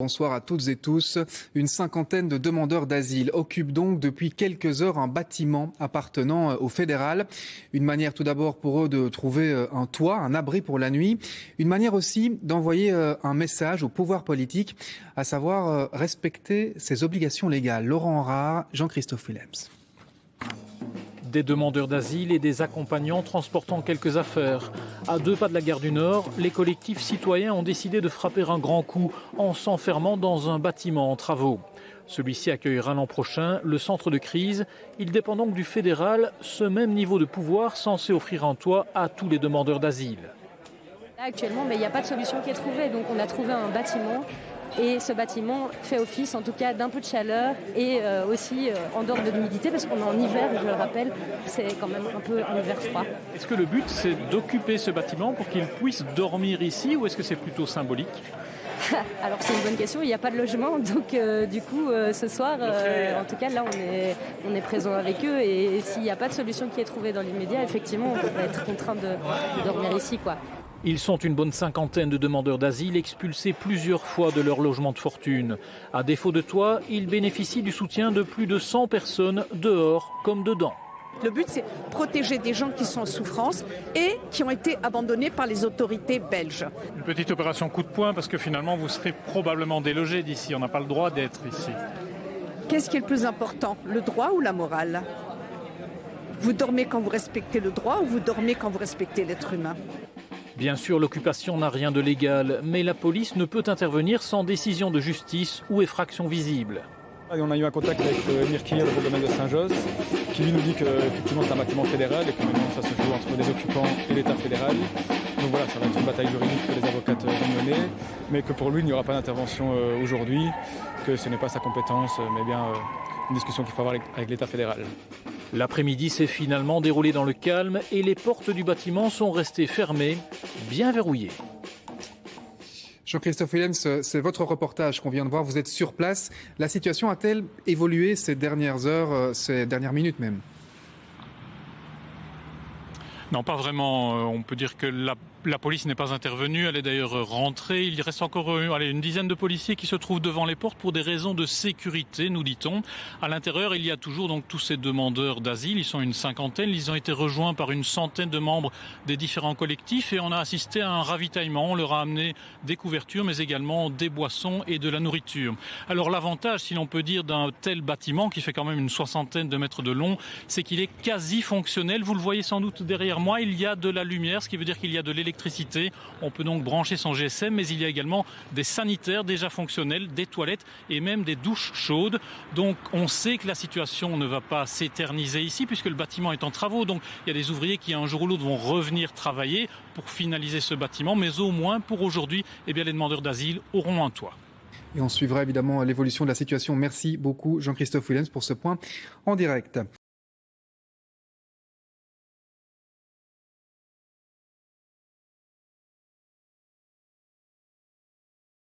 Bonsoir à toutes et tous. Une cinquantaine de demandeurs d'asile occupent donc depuis quelques heures un bâtiment appartenant au fédéral. Une manière tout d'abord pour eux de trouver un toit, un abri pour la nuit. Une manière aussi d'envoyer un message au pouvoir politique, à savoir respecter ses obligations légales. Laurent Rare, Jean-Christophe Willems. Des demandeurs d'asile et des accompagnants transportant quelques affaires. À 2 pas de la gare du Nord, les collectifs citoyens ont décidé de frapper un grand coup en s'enfermant dans un bâtiment en travaux. Celui-ci accueillera l'an prochain le centre de crise. Il dépend donc du fédéral, ce même niveau de pouvoir censé offrir un toit à tous les demandeurs d'asile. Là, actuellement, il n'y a pas de solution qui est trouvée. Donc on a trouvé un bâtiment. Et ce bâtiment fait office en tout cas d'un peu de chaleur et aussi en dehors de l'humidité parce qu'on est en hiver, je le rappelle, c'est quand même un peu un hiver froid. Est-ce que le but c'est d'occuper ce bâtiment pour qu'ils puissent dormir ici ou est-ce que c'est plutôt symbolique ? Alors c'est une bonne question, il n'y a pas de logement, donc du coup ce soir, en tout cas là on est présent avec eux et s'il n'y a pas de solution qui est trouvée dans l'immédiat, effectivement on pourrait être contraint de dormir ici, quoi. Ils sont une bonne cinquantaine de demandeurs d'asile expulsés plusieurs fois de leur logement de fortune. À défaut de toit, ils bénéficient du soutien de plus de 100 personnes dehors comme dedans. Le but, c'est protéger des gens qui sont en souffrance et qui ont été abandonnés par les autorités belges. Une petite opération coup de poing parce que finalement vous serez probablement délogés d'ici. On n'a pas le droit d'être ici. Qu'est-ce qui est le plus important, le droit ou la morale ? Vous dormez quand vous respectez le droit ou vous dormez quand vous respectez l'être humain ? Bien sûr, l'occupation n'a rien de légal, mais la police ne peut intervenir sans décision de justice ou effraction visible. On a eu un contact avec Emir Kir, le domaine de Saint-Josse, qui lui nous dit qu'effectivement c'est un bâtiment fédéral et que maintenant ça se joue entre les occupants et l'État fédéral. Donc voilà, ça va être une bataille juridique que les avocates vont mener, mais que pour lui il n'y aura pas d'intervention aujourd'hui, que ce n'est pas sa compétence, mais bien une discussion qu'il faut avoir avec l'État fédéral. L'après-midi s'est finalement déroulé dans le calme et les portes du bâtiment sont restées fermées, bien verrouillées. Jean-Christophe Willems, c'est votre reportage qu'on vient de voir. Vous êtes sur place. La situation a-t-elle évolué ces dernières heures, ces dernières minutes même ? Non, pas vraiment. On peut dire que la police n'est pas intervenue. Elle est d'ailleurs rentrée. Il reste encore une dizaine de policiers qui se trouvent devant les portes pour des raisons de sécurité, nous dit-on. À l'intérieur, il y a toujours donc tous ces demandeurs d'asile. Ils sont une cinquantaine. Ils ont été rejoints par une centaine de membres des différents collectifs et on a assisté à un ravitaillement. On leur a amené des couvertures, mais également des boissons et de la nourriture. Alors l'avantage, si l'on peut dire, d'un tel bâtiment qui fait quand même une soixantaine de mètres de long, c'est qu'il est quasi fonctionnel. Vous le voyez sans doute derrière moi, il y a de la lumière, ce qui veut dire qu'il y a de l'électricité. On peut donc brancher son GSM, mais il y a également des sanitaires déjà fonctionnels, des toilettes et même des douches chaudes. Donc on sait que la situation ne va pas s'éterniser ici puisque le bâtiment est en travaux. Donc il y a des ouvriers qui un jour ou l'autre vont revenir travailler pour finaliser ce bâtiment. Mais au moins pour aujourd'hui, les demandeurs d'asile auront un toit. Et on suivra évidemment l'évolution de la situation. Merci beaucoup Jean-Christophe Willems pour ce point en direct.